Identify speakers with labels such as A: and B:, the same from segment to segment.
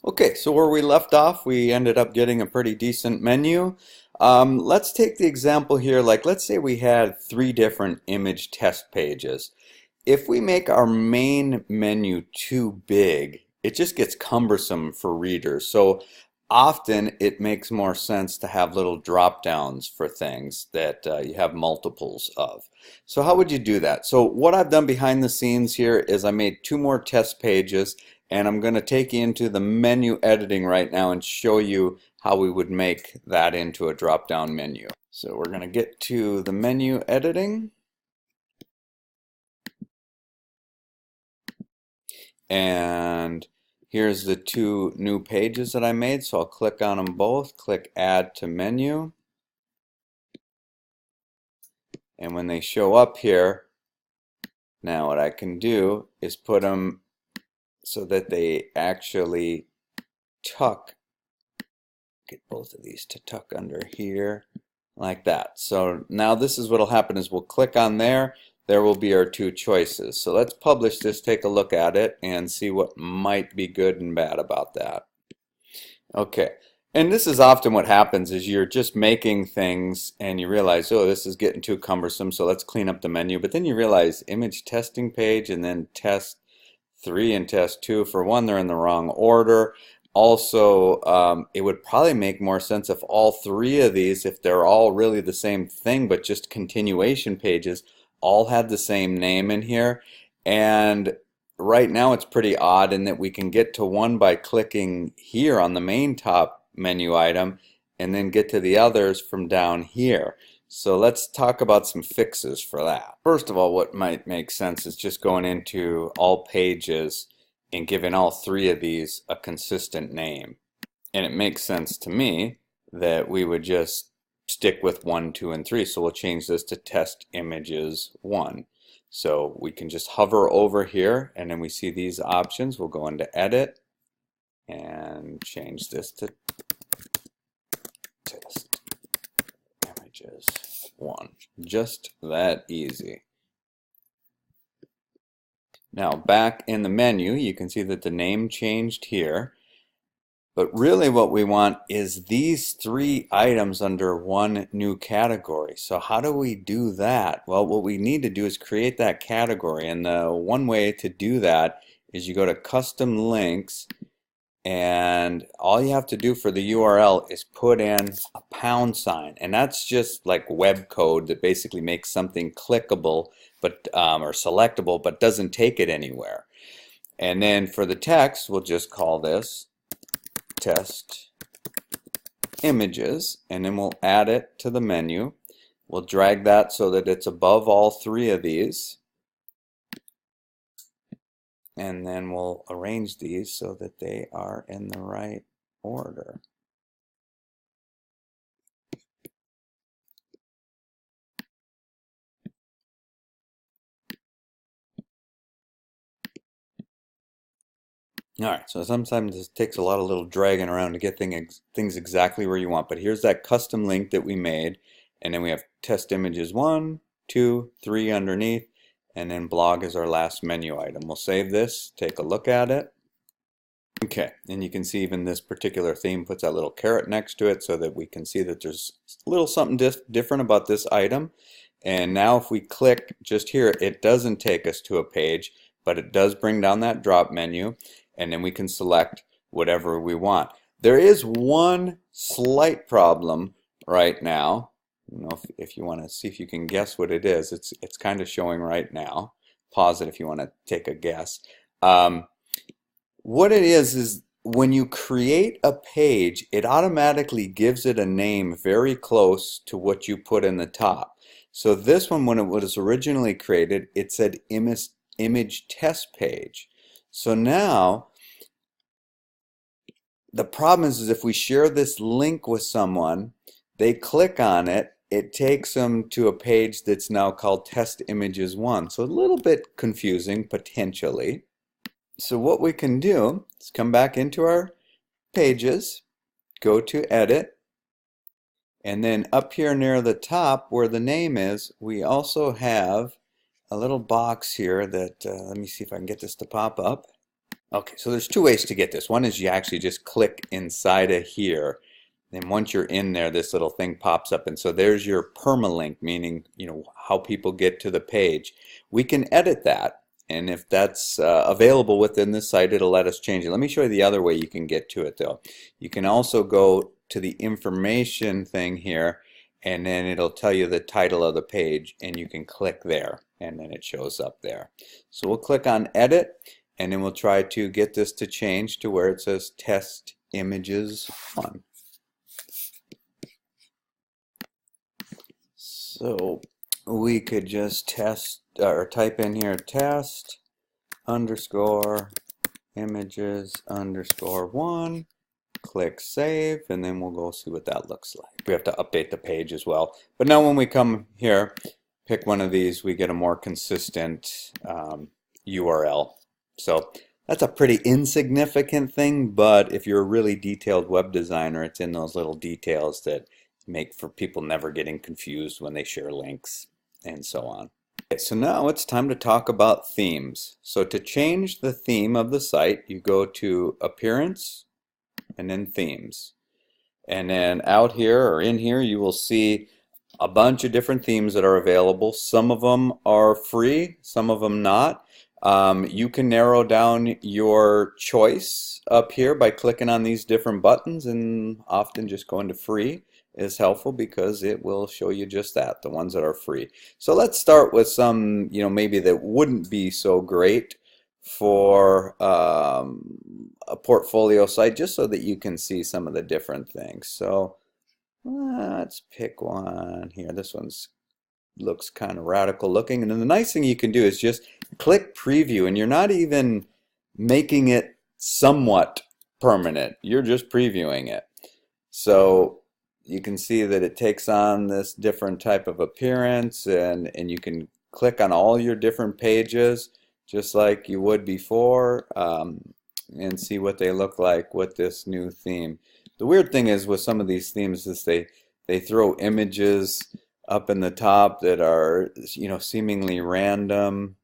A: Okay, so where we left off, we ended up getting a pretty decent menu. Let's take the example here, like let's say we had three different image test pages. If we make our main menu too big, it just gets cumbersome for readers. So often it makes more sense to have little drop downs for things that you have multiples of. So how would you do that? So what I've done behind the scenes here is I made two more test pages, and I'm going to take you into the menu editing right now and show you how we would make that into a drop down menu. So we're going to get to the menu editing. And here's the two new pages that I made, so I'll click on them both, click Add to Menu. And when they show up here, now what I can do is put them so that they actually tuck. Get both of these to tuck under here, like that. So now this is what will happen is we'll click on there. There will be our two choices. So let's publish this, take a look at it, and see what might be good and bad about that. Okay, and this is often what happens is you're just making things and you realize, oh, this is getting too cumbersome, so let's clean up the menu. But then you realize image testing page and then test 3 and test 2, for one, they're in the wrong order. Also, it would probably make more sense if all three of these, if they're all really the same thing, but just continuation pages, all had the same name in here. And right now it's pretty odd in that we can get to one by clicking here on the main top menu item and then get to the others from down here. So let's talk about some fixes for that. First of all, what might make sense is just going into all pages and giving all three of these a consistent name. And it makes sense to me that we would just stick with 1, 2, and 3. So we'll change this to test images 1. So we can just hover over here and then we see these options. We'll go into edit and change this to test images 1. Just that easy. Now back in the menu, you can see that the name changed here. But really what we want is these three items under one new category. So how do we do that? Well, what we need to do is create that category. And the one way to do that is you go to Custom Links, and all you have to do for the URL is put in a £. And that's just like web code that basically makes something clickable but or selectable but doesn't take it anywhere. And then for the text, we'll just call this test images, and then we'll add it to the menu. We'll drag that so that it's above all three of these, and then we'll arrange these so that they are in the right order. Alright, so sometimes it takes a lot of little dragging around to get things exactly where you want, but here's that custom link that we made, and then we have test images 1, 2, 3 underneath, and then blog is our last menu item. We'll save this, take a look at it. Okay, and you can see even this particular theme puts that little caret next to it so that we can see that there's a little something different about this item. And now if we click just here, it doesn't take us to a page, but it does bring down that drop menu, and then we can select whatever we want. There is one slight problem right now. I don't know if you want to see if you can guess what it is. It's kind of showing right now. Pause it if you want to take a guess. What it is when you create a page, it automatically gives it a name very close to what you put in the top. So this one, when it was originally created, it said image test page. So now the problem is if we share this link with someone, they click on it, it takes them to a page that's now called test images 1. So a little bit confusing potentially. So what we can do is come back into our pages, go to edit, and then up here near the top where the name is, we also have a little box here that, let me see if I can get this to pop up. Okay, so there's two ways to get this. One is you actually just click inside of here. Then once you're in there, this little thing pops up. And so there's your permalink, meaning, how people get to the page. We can edit that. And if that's available within this site, it'll let us change it. Let me show you the other way you can get to it, though. You can also go to the information thing here, and then it'll tell you the title of the page, and you can click there, and then it shows up there. So we'll click on Edit, and then we'll try to get this to change to where it says Test Images 1. So we could just test or type in here test underscore images underscore 1, click save, and then we'll go see what that looks like. We have to update the page as well. But now when we come here, pick one of these, we get a more consistent URL. So that's a pretty insignificant thing, but if you're a really detailed web designer, it's in those little details that make for people never getting confused when they share links and so on. Okay, so now it's time to talk about themes. So to change the theme of the site, you go to Appearance and then Themes. And then out here or in here you will see a bunch of different themes that are available. Some of them are free, some of them not. You can narrow down your choice up here by clicking on these different buttons, and often just going to free is helpful because it will show you just that, the ones that are free. So let's start with some, maybe that wouldn't be so great for a portfolio site, just so that you can see some of the different things. So let's pick one here. This one's looks kind of radical looking, and then the nice thing you can do is just click preview, and you're not even making it somewhat permanent, you're just previewing it. So you can see that it takes on this different type of appearance, and you can click on all your different pages just like you would before, and see what they look like with this new theme. The weird thing is with some of these themes is they throw images up in the top that are, seemingly random.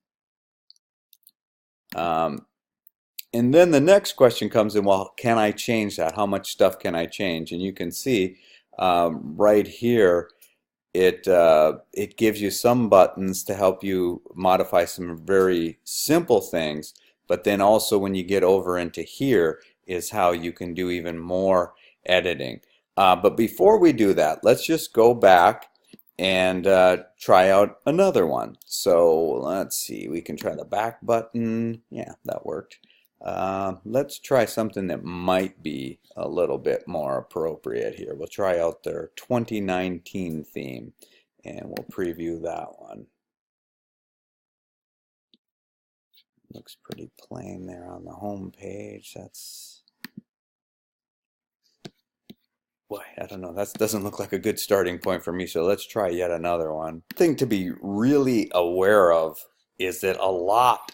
A: And then the next question comes in, well, can I change that? How much stuff can I change? And you can see right here, it gives you some buttons to help you modify some very simple things, but then also when you get over into here is how you can do even more editing. But before we do that, let's just go back and try out another one. So let's see, we can try the back button. Yeah, that worked. Let's try something that might be a little bit more appropriate here. We'll try out their 2019 theme, and we'll preview that one. Looks pretty plain there on the home page. Boy, I don't know, that doesn't look like a good starting point for me, so let's try yet another one. The thing to be really aware of is that a lot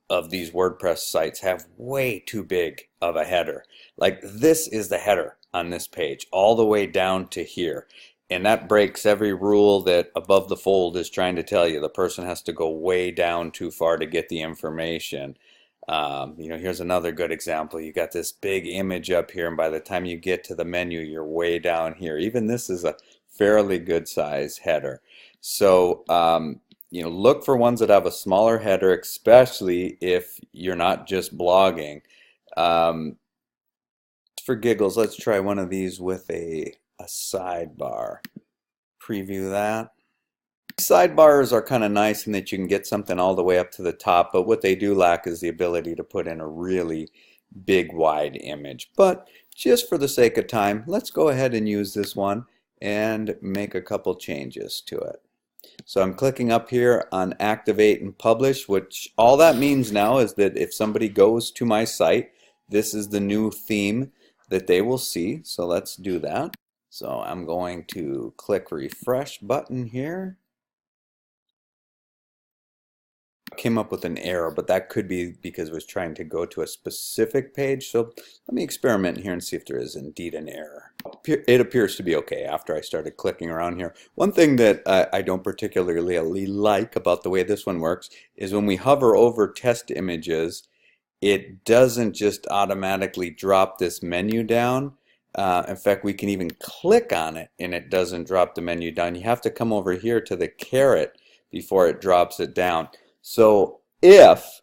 A: of these WordPress sites have way too big of a header. Like, this is the header on this page, all the way down to here. And that breaks every rule that Above the Fold is trying to tell you. The person has to go way down too far to get the information. Here's another good example. You got this big image up here, and by the time you get to the menu, you're way down here. Even this is a fairly good size header. So, look for ones that have a smaller header, especially if you're not just blogging. For giggles, let's try one of these with a sidebar. Preview that. Sidebars are kind of nice in that you can get something all the way up to the top, but what they do lack is the ability to put in a really big wide image. But just for the sake of time, let's go ahead and use this one and make a couple changes to it. So I'm clicking up here on Activate and Publish, which all that means now is that if somebody goes to my site, this is the new theme that they will see. So let's do that. So I'm going to click Refresh button here. Came up with an error, but that could be because it was trying to go to a specific page. So let me experiment here and see if there is indeed an error. It appears to be okay after I started clicking around here. One thing that I don't particularly like about the way this one works is when we hover over test images, it doesn't just automatically drop this menu down. In fact, we can even click on it and it doesn't drop the menu down. You have to come over here to the caret before it drops it down. So if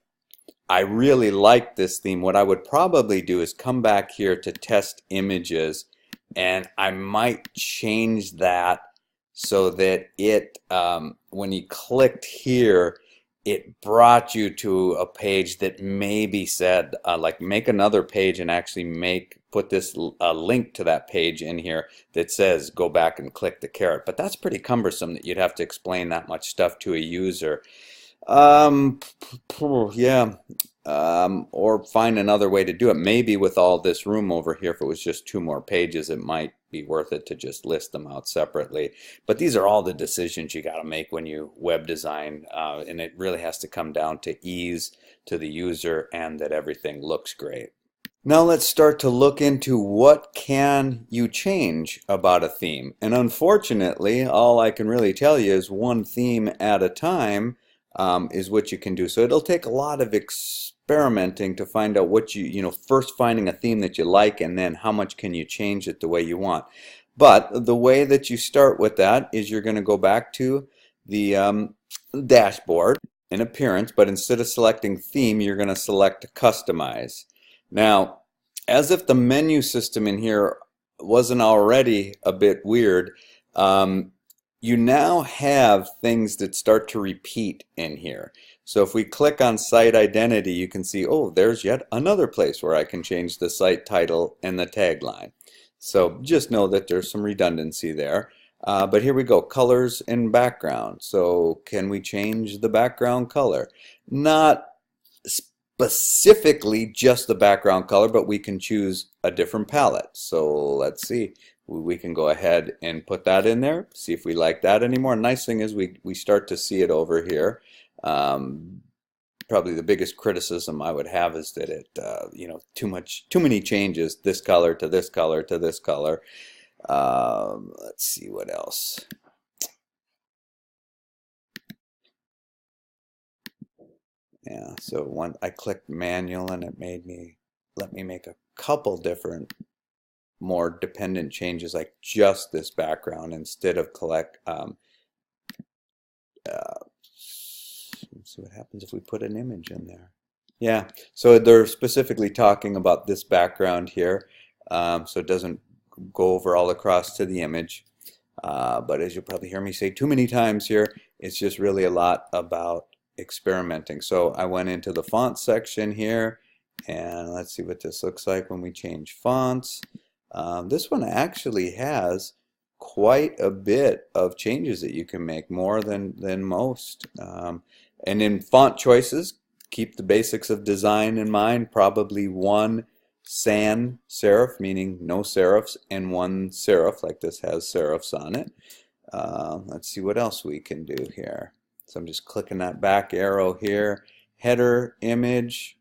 A: I really like this theme, what I would probably do is come back here to test images, and I might change that so that it, when you clicked here, it brought you to a page that maybe said, like, make another page and actually put this link to that page in here that says go back and click the caret. But that's pretty cumbersome that you'd have to explain that much stuff to a user. Yeah, or find another way to do it. Maybe with all this room over here, if it was just 2 more pages, it might be worth it to just list them out separately. But these are all the decisions you got to make when you web design, and it really has to come down to ease to the user and that everything looks great. Now let's start to look into what can you change about a theme. And unfortunately, all I can really tell you is one theme at a time is what you can do. So it'll take a lot of experimenting to find out what first finding a theme that you like, and then how much can you change it the way you want. But the way that you start with that is you're going to go back to the dashboard in Appearance, but instead of selecting Theme, you're going to select Customize. Now, as if the menu system in here wasn't already a bit weird, you now have things that start to repeat in here. So if we click on Site Identity, you can see, oh, there's yet another place where I can change the site title and the tagline. So just know that there's some redundancy there. But here we go, colors and background. So can we change the background color? Not specifically just the background color, but we can choose a different palette. So let's see. We can go ahead and put that in there, see if we like that anymore. Nice thing is we start to see it over here. Probably the biggest criticism I would have is that it, too many changes, this color to this color to this color. Let's see what else. Yeah, so I clicked manual and it let me make a couple different more dependent changes, like just this background instead of let's see what happens if we put an image in there. Yeah, so they're specifically talking about this background here, so it doesn't go over all across to the image. But as you'll probably hear me say too many times here, it's just really a lot about experimenting. So I went into the font section here, and let's see what this looks like when we change fonts. This one actually has quite a bit of changes that you can make, more than most. And in font choices, keep the basics of design in mind. Probably one sans serif, meaning no serifs, and one serif, like this has serifs on it. Let's see what else we can do here. So I'm just clicking that back arrow here. Header image.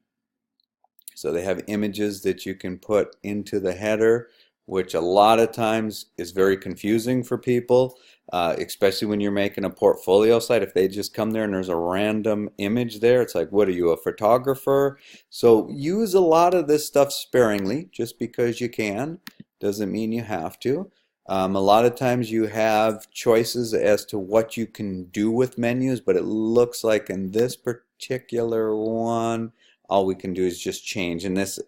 A: So they have images that you can put into the header, which a lot of times is very confusing for people, especially when you're making a portfolio site. If they just come there and there's a random image there, it's like, what are you, a photographer? So use a lot of this stuff sparingly. Just because you can doesn't mean you have to. A lot of times you have choices as to what you can do with menus, but it looks like in this particular one, all we can do is just change. And this,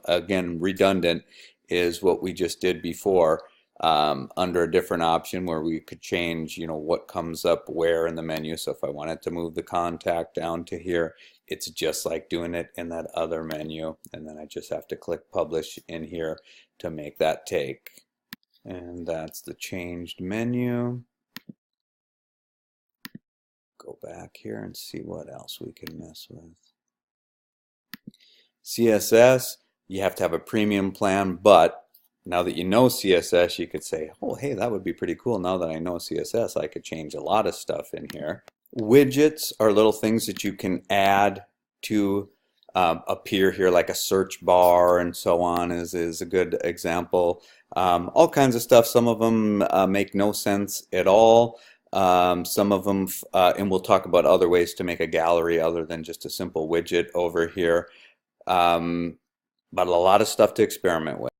A: again, redundant is what we just did before, under a different option where we could change, what comes up where in the menu. So if I wanted to move the contact down to here, it's just like doing it in that other menu. And then I just have to click publish in here to make that take. And that's the changed menu. Go back here and see what else we can mess with. CSS, you have to have a premium plan, but now that you know CSS, you could say, oh, hey, that would be pretty cool. Now that I know CSS, I could change a lot of stuff in here. Widgets are little things that you can add to appear here, like a search bar and so on is a good example. All kinds of stuff. Some of them make no sense at all. Some of them, and we'll talk about other ways to make a gallery other than just a simple widget over here. but a lot of stuff to experiment with.